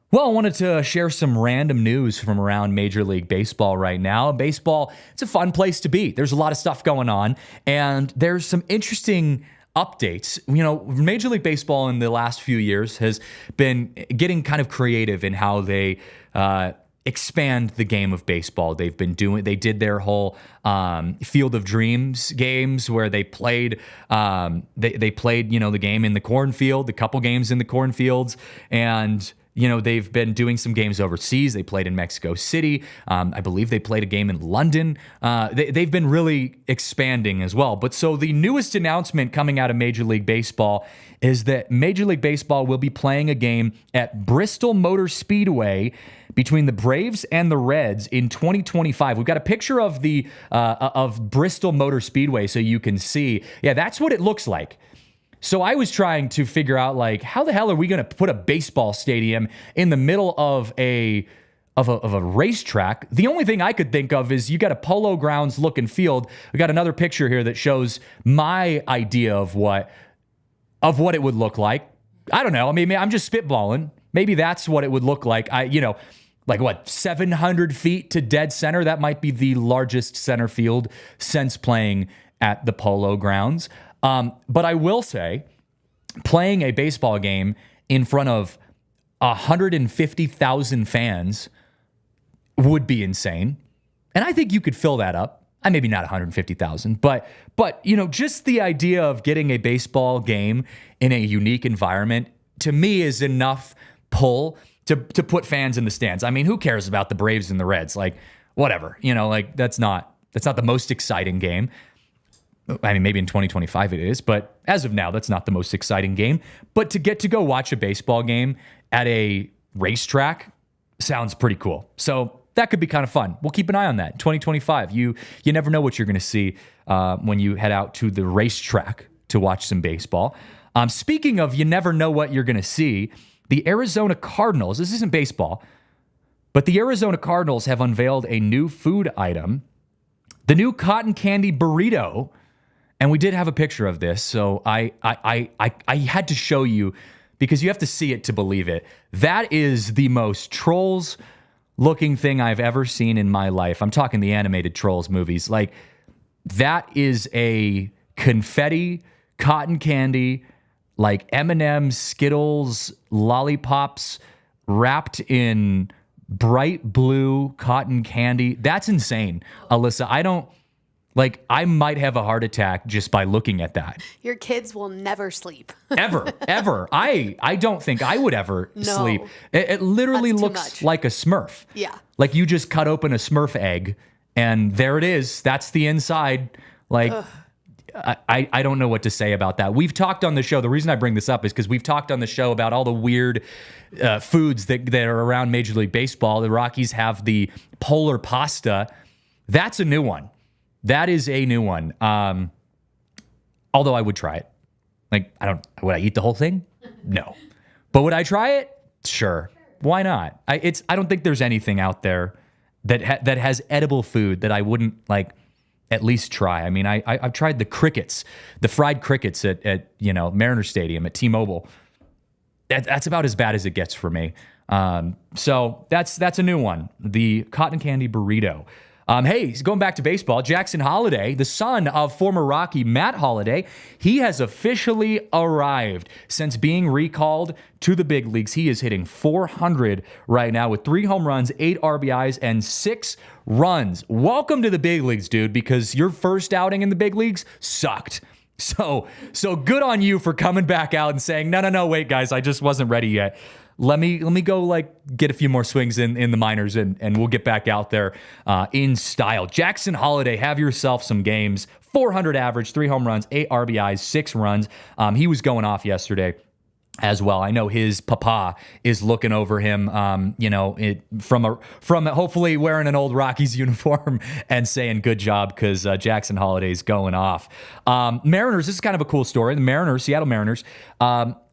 Well, I wanted to share some random news from around Major League Baseball right now. Baseball, it's a fun place to be. There's a lot of stuff going on, and there's some interesting updates. You know, Major League Baseball in the last few years has been getting kind of creative in how they expand the game of baseball. They did their whole Field of Dreams games where they played, they played, the game in the cornfield, the couple games in the cornfields, and they've been doing some games overseas. They played in Mexico City. I believe they played a game in London. They've been really expanding as well. But so the newest announcement coming out of Major League Baseball is that Major League Baseball will be playing a game at Bristol Motor Speedway between the Braves and the Reds in 2025. We've got a picture of the of Bristol Motor Speedway so you can see. Yeah, that's what it looks like. So I was trying to figure out, how the hell are we going to put a baseball stadium in the middle of a racetrack? The only thing I could think of is you got a Polo Grounds looking field. We got another picture here that shows my idea of what it would look like. I don't know. I mean, I'm just spitballing. Maybe that's what it would look like. 700 feet to dead center? That might be the largest center field since playing at the Polo Grounds. But I will say, playing a baseball game in front of 150,000 fans would be insane. And I think you could fill that up. Maybe not 150,000, but just the idea of getting a baseball game in a unique environment, to me, is enough pull to put fans in the stands. I mean, who cares about the Braves and the Reds? Whatever, that's not the most exciting game. I mean, maybe in 2025 it is, but as of now, that's not the most exciting game. But to get to go watch a baseball game at a racetrack sounds pretty cool. So that could be kind of fun. We'll keep an eye on that. 2025, you never know what you're going to see when you head out to the racetrack to watch some baseball. Speaking of you never know what you're going to see, the Arizona Cardinals, this isn't baseball, but the Arizona Cardinals have unveiled a new food item, the new cotton candy burrito. And we did have a picture of this, so I had to show you because you have to see it to believe it. That is the most Trolls-looking thing I've ever seen in my life. I'm talking the animated Trolls movies. That is a confetti, cotton candy, M&M's, Skittles, lollipops wrapped in bright blue cotton candy. That's insane, Alyssa. I might have a heart attack just by looking at that. Your kids will never sleep. Ever. I don't think I would ever sleep. It literally looks like a Smurf. Yeah. Like you just cut open a Smurf egg and there it is. That's the inside. I don't know what to say about that. We've talked on the show. The reason I bring this up is because we've talked on the show about all the weird foods that are around Major League Baseball. The Rockies have the polar pasta. That's a new one. That is a new one. Although I would try it. Would I eat the whole thing? No. But would I try it? Sure. Why not? I don't think there's anything out there that has edible food that I wouldn't at least try. I mean, I've tried the crickets, the fried crickets at Mariner Stadium at T-Mobile. That's about as bad as it gets for me. So that's a new one. The cotton candy burrito. Hey, going back to baseball, Jackson Holliday, the son of former Rocky Matt Holliday, he has officially arrived since being recalled to the big leagues. He is hitting .400 right now with 3 home runs, 8 RBIs, and 6 runs. Welcome to the big leagues, dude, because your first outing in the big leagues sucked. So good on you for coming back out and saying, no, wait, guys, I just wasn't ready yet. Let me go get a few more swings in the minors and we'll get back out there in style. Jackson Holliday, have yourself some games. .400 average, 3 home runs, 8 RBIs, 6 runs. He was going off yesterday. as well. I know his papa is looking over him, from hopefully wearing an old Rockies uniform and saying good job because Jackson Holliday's going off. Mariners, this is kind of a cool story. The Mariners, Seattle Mariners,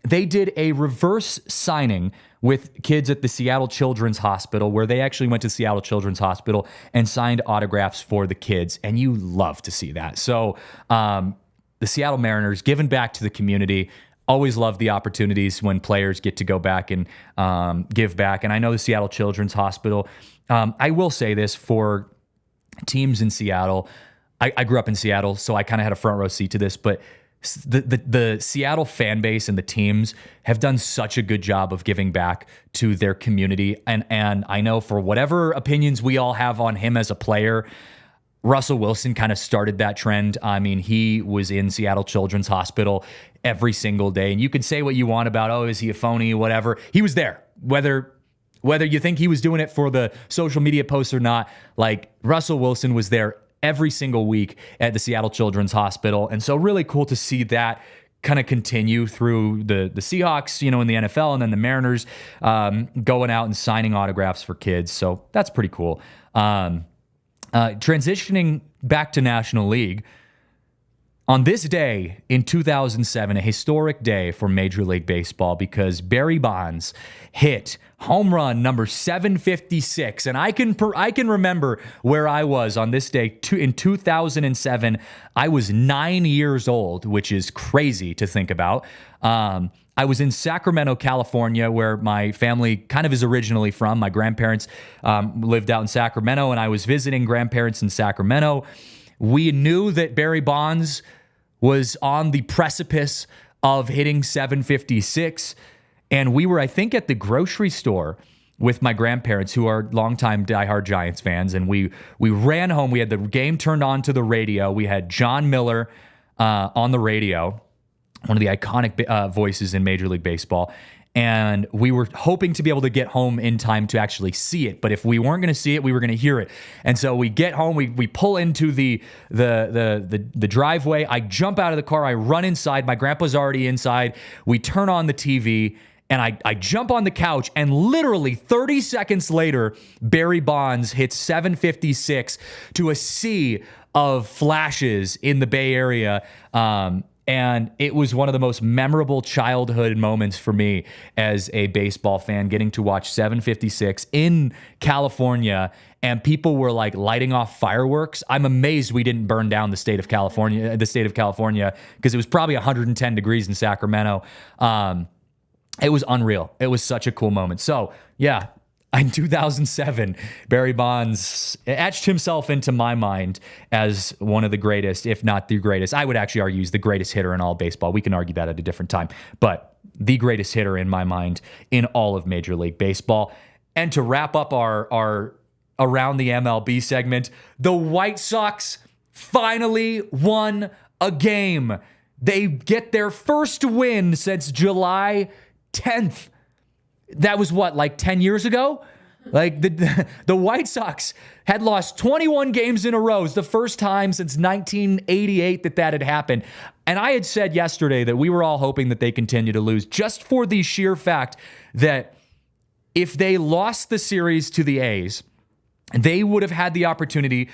they did a reverse signing with kids at the Seattle Children's Hospital, where they actually went to Seattle Children's Hospital and signed autographs for the kids. And you love to see that. So the Seattle Mariners giving back to the community. Always love the opportunities when players get to go back and give back. And I know the Seattle Children's Hospital, I will say this for teams in Seattle. I grew up in Seattle, so I kind of had a front row seat to this, but the Seattle fan base and the teams have done such a good job of giving back to their community. And I know for whatever opinions we all have on him as a player, Russell Wilson kind of started that trend. I mean, he was in Seattle Children's Hospital every single day. And you can say what you want about, oh, is he a phony, whatever. He was there. Whether you think he was doing it for the social media posts or not, like Russell Wilson was there every single week at the Seattle Children's Hospital. And so really cool to see that kind of continue through the Seahawks, in the NFL, and then the Mariners going out and signing autographs for kids. So that's pretty cool. Transitioning back to National League, on this day in 2007, a historic day for Major League Baseball because Barry Bonds hit home run number 756. And I can remember where I was on this day in 2007. I was 9 years old, which is crazy to think about. I was in Sacramento, California, where my family kind of is originally from. My grandparents lived out in Sacramento, and I was visiting grandparents in Sacramento. We knew that Barry Bonds was on the precipice of hitting 756, and we were, I think, at the grocery store with my grandparents, who are longtime diehard Giants fans, and we ran home. We had the game turned on to the radio. We had John Miller on the radio, one of the iconic voices in Major League Baseball. And we were hoping to be able to get home in time to actually see it. But if we weren't going to see it, we were going to hear it. And so we get home, we pull into the driveway. I jump out of the car. I run inside. My grandpa's already inside. We turn on the TV, and I jump on the couch, and literally 30 seconds later, Barry Bonds hits 756 to a sea of flashes in the Bay Area. And it was one of the most memorable childhood moments for me as a baseball fan, getting to watch 756 in California, and people were like lighting off fireworks. I'm amazed we didn't burn down the state of California, because it was probably 110 degrees in Sacramento. It was unreal. It was such a cool moment. So yeah, in 2007, Barry Bonds etched himself into my mind as one of the greatest, if not the greatest. I would actually argue he's the greatest hitter in all baseball. We can argue that at a different time, but the greatest hitter in my mind in all of Major League Baseball. And to wrap up our Around the MLB segment, the White Sox finally won a game. They get their first win since July 10th. That was what, like 10 years ago? Like the White Sox had lost 21 games in a row. It's the first time since 1988 that had happened. And I had said yesterday that we were all hoping that they continue to lose, just for the sheer fact that if they lost the series to the A's, they would have had the opportunity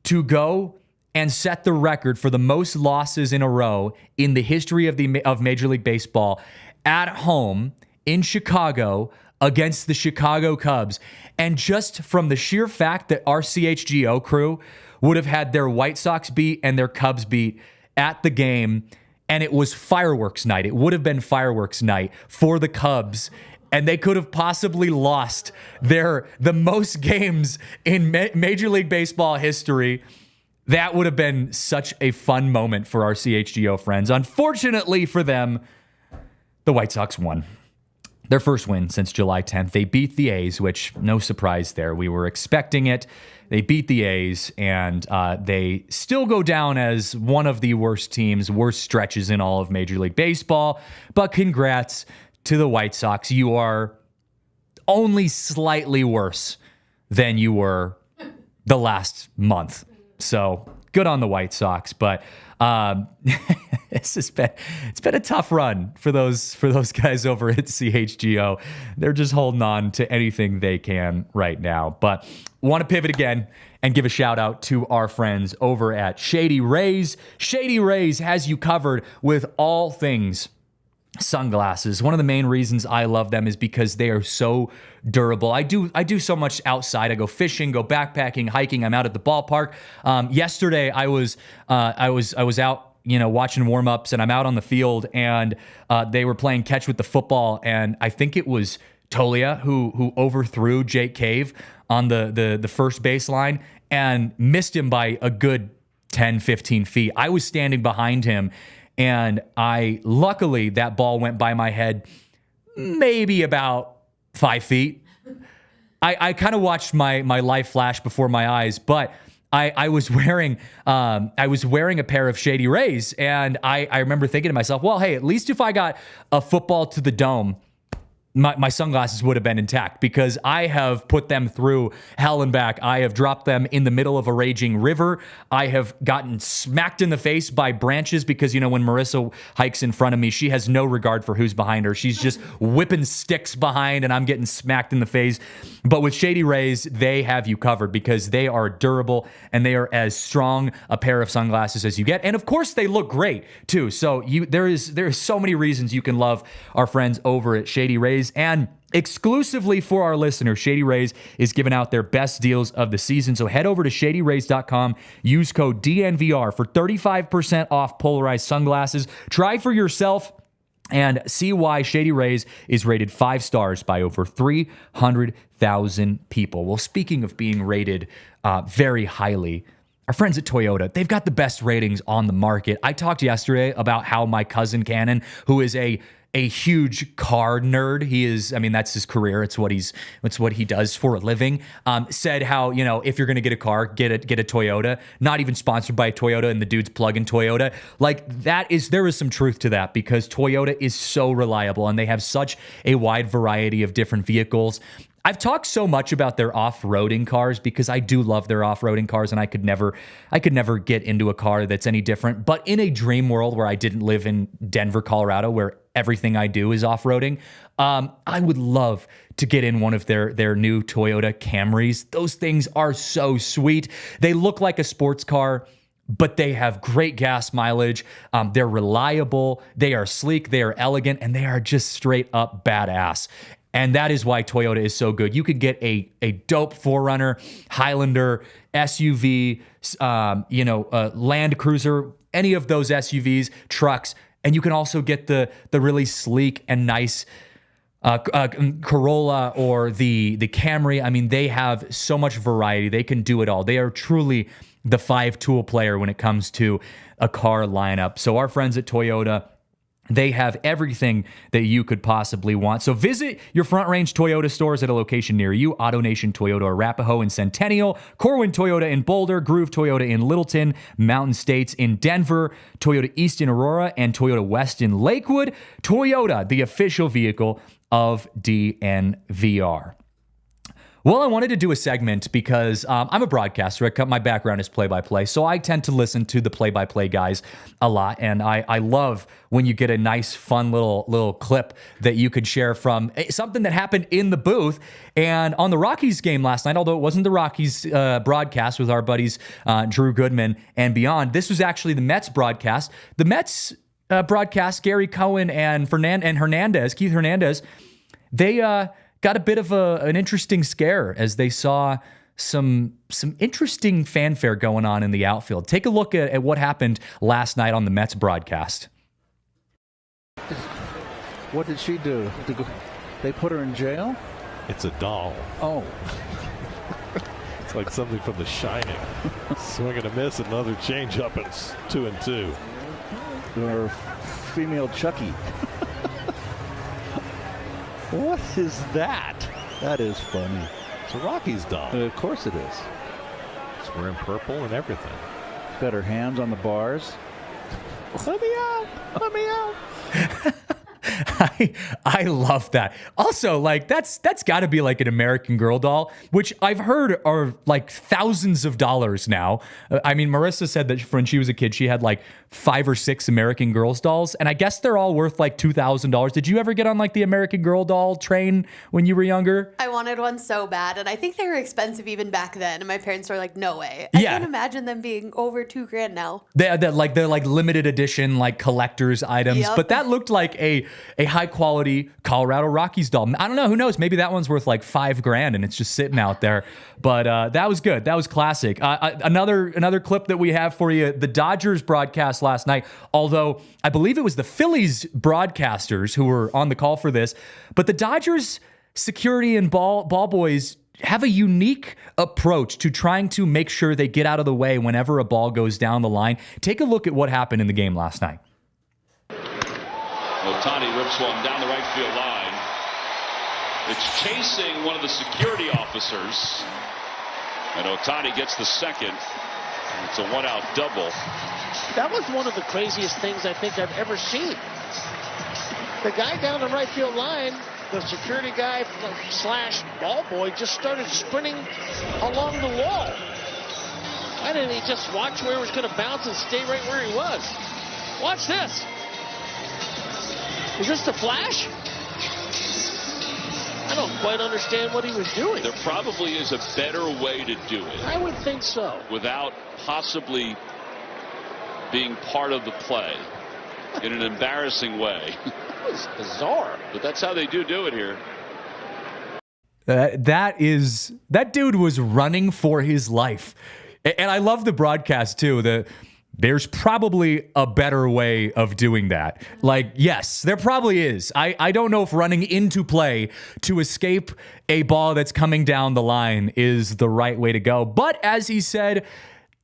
to go and set the record for the most losses in a row in the history of Major League Baseball at home in Chicago against the Chicago Cubs. And just from the sheer fact that our CHGO crew would have had their White Sox beat and their Cubs beat at the game, and it was fireworks night. It would have been fireworks night for the Cubs, and they could have possibly lost the most games in Major League Baseball history. That would have been such a fun moment for our CHGO friends. Unfortunately for them, the White Sox won. Their first win since July 10th. They beat the A's, which no surprise there. We were expecting it. They beat the A's, and they still go down as one of the worst stretches in all of Major League Baseball. But congrats to the White Sox. You are only slightly worse than you were the last month. So good on the White Sox. But it's been a tough run for those guys over at CHGO. They're just holding on to anything they can right now. But want to pivot again and give a shout out to our friends over at Shady Rays. Shady Rays has you covered with all things sunglasses. One of the main reasons I love them is because they are so durable. I do so much outside. I go fishing, go backpacking, hiking. I'm out at the ballpark. Yesterday I was out, watching warm-ups, and I'm out on the field, and they were playing catch with the football, and I think it was Toglia who overthrew Jake Cave on the first baseline and missed him by a good 10, 15 feet. I was standing behind him, and luckily that ball went by my head maybe about 5 feet. I kind of watched my life flash before my eyes, but I was wearing a pair of Shady Rays, and I remember thinking to myself, well, hey, at least if I got a football to the dome, my sunglasses would have been intact, because I have put them through hell and back. I have dropped them in the middle of a raging river. I have gotten smacked in the face by branches because, when Marissa hikes in front of me, she has no regard for who's behind her. She's just whipping sticks behind, and I'm getting smacked in the face. But with Shady Rays, they have you covered because they are durable and they are as strong a pair of sunglasses as you get. And of course, they look great too. So there is so many reasons you can love our friends over at Shady Rays. And exclusively for our listeners, Shady Rays is giving out their best deals of the season. So head over to shadyrays.com, use code DNVR for 35% off polarized sunglasses. Try for yourself and see why Shady Rays is rated 5 stars by over 300,000 people. Well, speaking of being rated very highly, our friends at Toyota, they've got the best ratings on the market. I talked yesterday about how my cousin Cannon, who is a huge car nerd. He is, that's his career. It's what he does for a living. Said how, if you're going to get a car, get a Toyota, not even sponsored by Toyota, and the dude's plug-in Toyota. There is some truth to that, because Toyota is so reliable and they have such a wide variety of different vehicles. I've talked so much about their off-roading cars because I do love their off-roading cars, and I could never get into a car that's any different. But in a dream world where I didn't live in Denver, Colorado, where everything I do is off-roading, I would love to get in one of their new Toyota Camrys. Those things are so sweet. They look like a sports car, but they have great gas mileage. They're reliable. They are sleek. They are elegant, and they are just straight up badass. And that is why Toyota is so good. You could get a dope 4Runner, Highlander, SUV, Land Cruiser, any of those SUVs, trucks, and you can also get the really sleek and nice Corolla or the Camry. They have so much variety. They can do it all. They are truly the 5-tool player when it comes to a car lineup. So our friends at Toyota, they have everything that you could possibly want. So visit your Front Range Toyota stores at a location near you. AutoNation Toyota Arapahoe in Centennial, Corwin Toyota in Boulder, Groove Toyota in Littleton, Mountain States in Denver, Toyota East in Aurora, and Toyota West in Lakewood. Toyota, the official vehicle of DNVR. Well, I wanted to do a segment because I'm a broadcaster. My background is play-by-play, so I tend to listen to the play-by-play guys a lot, and I love when you get a nice, fun little clip that you could share from something that happened in the booth. And on the Rockies game last night, although it wasn't the Rockies broadcast with our buddies Drew Goodman and beyond, this was actually the Mets broadcast. The Mets broadcast, Gary Cohen and Keith Hernandez, they got a bit of an interesting scare as they saw some interesting fanfare going on in the outfield. Take a look at what happened last night on the Mets broadcast. What did she do? They put her in jail? It's a doll. Oh. It's like something from The Shining. Swing and a miss, another changeup, and it's 2-2. Or female Chucky. What is that? That is funny. It's a Rockies doll. Of course it is. It's wearing purple and everything. Got her hands on the bars. Let me out! Let me out! I love that. Also, like that's got to be like an American Girl doll, which I've heard are like thousands of dollars now. I mean, Marissa said that when she was a kid, she had like 5 or 6 American Girls dolls, and I guess they're all worth like $2,000. Did you ever get on like the American Girl doll train when you were younger? I wanted one so bad, and I think they were expensive even back then. And my parents were like, "No way!" I can't imagine them being over $2,000 now. They're like limited edition, like collector's items. Yep. But that looked like a high quality Colorado Rockies doll. I don't know, who knows? Maybe that one's worth like $5,000 and it's just sitting out there. But that was good. That was classic. Another clip that we have for you: the Dodgers broadcast last night. Although I believe it was the Phillies broadcasters who were on the call for this, but the Dodgers security and ball boys have a unique approach to trying to make sure they get out of the way whenever a ball goes down the line. Take a look at what happened in the game last night. Ohtani rips one down the right field line. It's chasing one of the security officers, and Ohtani gets the second. It's a 1-out double. That was one of the craziest things I think I've ever seen. The guy down the right field line, the security guy / ball boy, just started sprinting along the wall. Why didn't he just watch where he was going to bounce and stay right where he was? Watch this. Is this the flash? I don't quite understand what he was doing. There probably is a better way to do it. I would think so. Without possibly being part of the play in an embarrassing way. It was bizarre. But that's how they do it here. That dude was running for his life. And I love the broadcast too. There's probably a better way of doing that. Like, yes, there probably is. I don't know if running into play to escape a ball that's coming down the line is the right way to go. But as he said,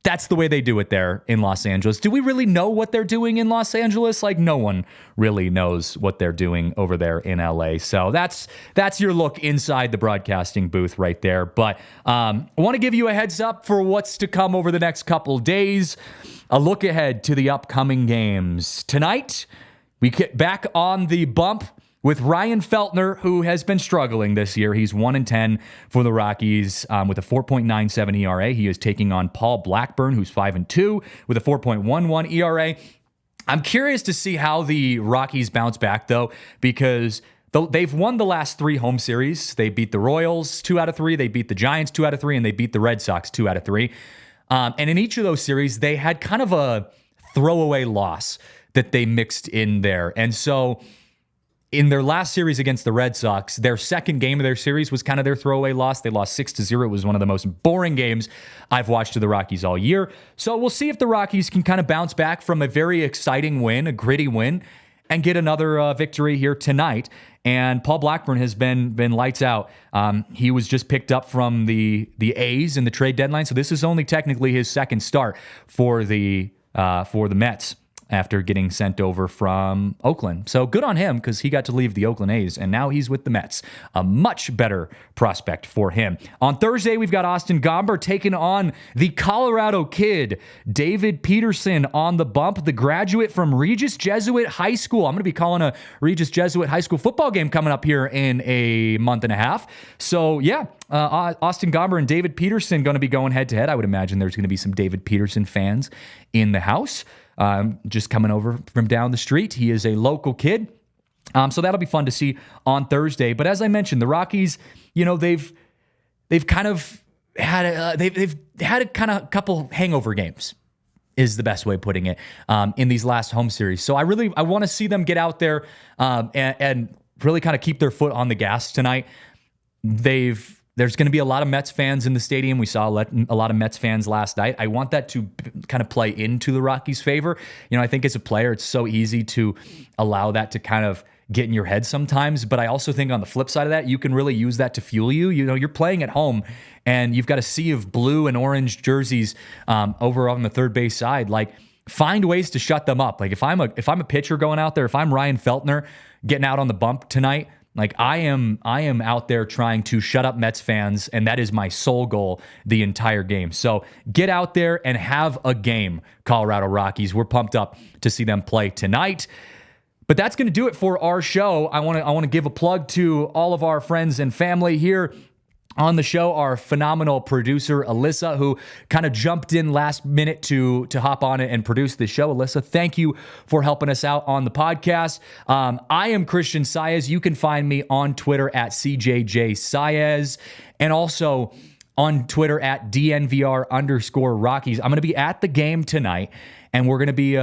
that's the way they do it there in Los Angeles. Do we really know what they're doing in Los Angeles? Like, no one really knows what they're doing over there in LA. So that's your look inside the broadcasting booth right there. But I want to give you a heads up for what's to come over the next couple days. A look ahead to the upcoming games. Tonight, we get back on the bump with Ryan Feltner, who has been struggling this year. He's 1-10 for the Rockies with a 4.97 ERA. He is taking on Paul Blackburn, who's 5-2 with a 4.11 ERA. I'm curious to see how the Rockies bounce back, though, because they've won the last 3 home series. They beat the Royals 2 out of 3. They beat the Giants 2 out of 3, and they beat the Red Sox 2 out of 3. And in each of those series, they had kind of a throwaway loss that they mixed in there. And so in their last series against the Red Sox, their second game of their series was kind of their throwaway loss. They lost 6-0. It was one of the most boring games I've watched of the Rockies all year. So we'll see if the Rockies can kind of bounce back from a very exciting win, a gritty win, and get another victory here tonight. And Paul Blackburn has been lights out. He was just picked up from the A's in the trade deadline, so this is only technically his second start for the Mets after getting sent over from Oakland. So good on him, because he got to leave the Oakland A's, and now he's with the Mets. A much better prospect for him. On Thursday, we've got Austin Gomber taking on the Colorado kid, David Peterson, on the bump, the graduate from Regis Jesuit High School. I'm going to be calling a Regis Jesuit High School football game coming up here in a month and a half. So, yeah, Austin Gomber and David Peterson going to be going head-to-head. I would imagine there's going to be some David Peterson fans in the house. Just coming over from down the street. He is a local kid. So that'll be fun to see on Thursday. But as I mentioned, the Rockies, they've kind of had they've had a kind of couple hangover games, is the best way of putting it, in these last home series. So I want to see them get out there and really kind of keep their foot on the gas tonight. There's going to be a lot of Mets fans in the stadium. We saw a lot of Mets fans last night. I want that to kind of play into the Rockies' favor. I think as a player, it's so easy to allow that to kind of get in your head sometimes. But I also think on the flip side of that, you can really use that to fuel you. You're playing at home, and you've got a sea of blue and orange jerseys over on the third base side. Like, find ways to shut them up. Like, if I'm a pitcher going out there, if I'm Ryan Feltner getting out on the bump tonight, like, I am out there trying to shut up Mets fans, and that is my sole goal the entire game. So get out there and have a game, Colorado Rockies. We're pumped up to see them play tonight. But that's going to do it for our show. I want to give a plug to all of our friends and family here on the show, our phenomenal producer, Alyssa, who kind of jumped in last minute to hop on it and produce the show. Alyssa, thank you for helping us out on the podcast. I am Christian Saez. You can find me on Twitter at CJJ Saez and also on Twitter at DNVR_Rockies. I'm going to be at the game tonight, and we're going to be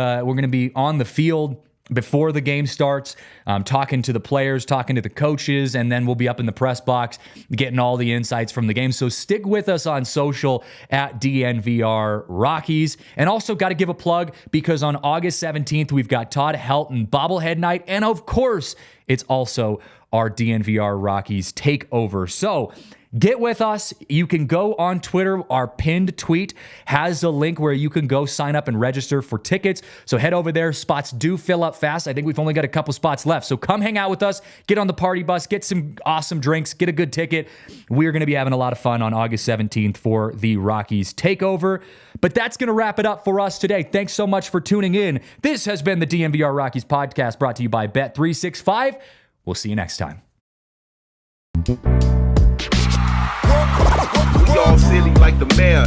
on the field before the game starts, talking to the players, talking to the coaches, and then we'll be up in the press box getting all the insights from the game. So stick with us on social at DNVR Rockies. And also got to give a plug because on August 17th, we've got Todd Helton bobblehead night. And of course, it's also our DNVR Rockies takeover. So get with us. You can go on Twitter. Our pinned tweet has a link where you can go sign up and register for tickets. So head over there. Spots do fill up fast. I think we've only got a couple spots left. So come hang out with us. Get on the party bus. Get some awesome drinks. Get a good ticket. We're going to be having a lot of fun on August 17th for the Rockies takeover. But that's going to wrap it up for us today. Thanks so much for tuning in. This has been the DNVR Rockies podcast brought to you by Bet365. We'll see you next time. We all silly like the mayor.